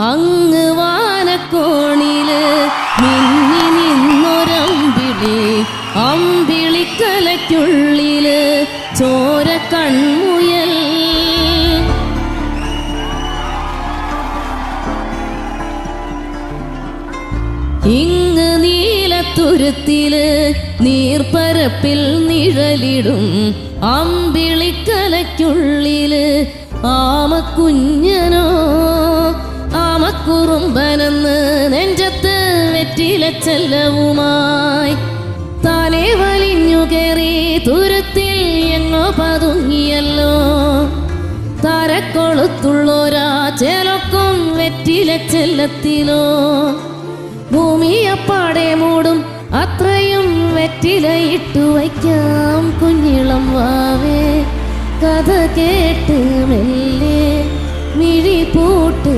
അങ്ങ് വാനക്കോണില് മിന്നി നിന്നൊരമ്പിളി, അമ്പിളിക്കലയ്ക്കുള്ളില് ചോര കൺമുയൽ. ഇങ്ങ് നീലത്തുരുത്തില് നീർപ്പരപ്പിൽ നിഴലിടും അമ്പിളിക്കലയ്ക്കുള്ളില് ആമക്കുഞ്ഞനോ ആമക്കുറുമ്പനെന്ന് നെഞ്ചത്ത് വെറ്റില ചെല്ലവുമായി താനെ വലിഞ്ഞു കയറി തുരുത്തിൽ എങ്ങോ പതുങ്ങിയല്ലോ. തരക്കൊളുത്തുള്ളോരാ ചേലൊക്കും വെറ്റില ചെല്ലത്തിലോ. ഭൂമിയപ്പാടെ മൂടും അത്രയും വെറ്റിലയിട്ടു വയ്ക്കാം കുഞ്ഞിളം വാവേ. കഥ കേട്ട് മെല്ലെ മിഴി പൂട്ട്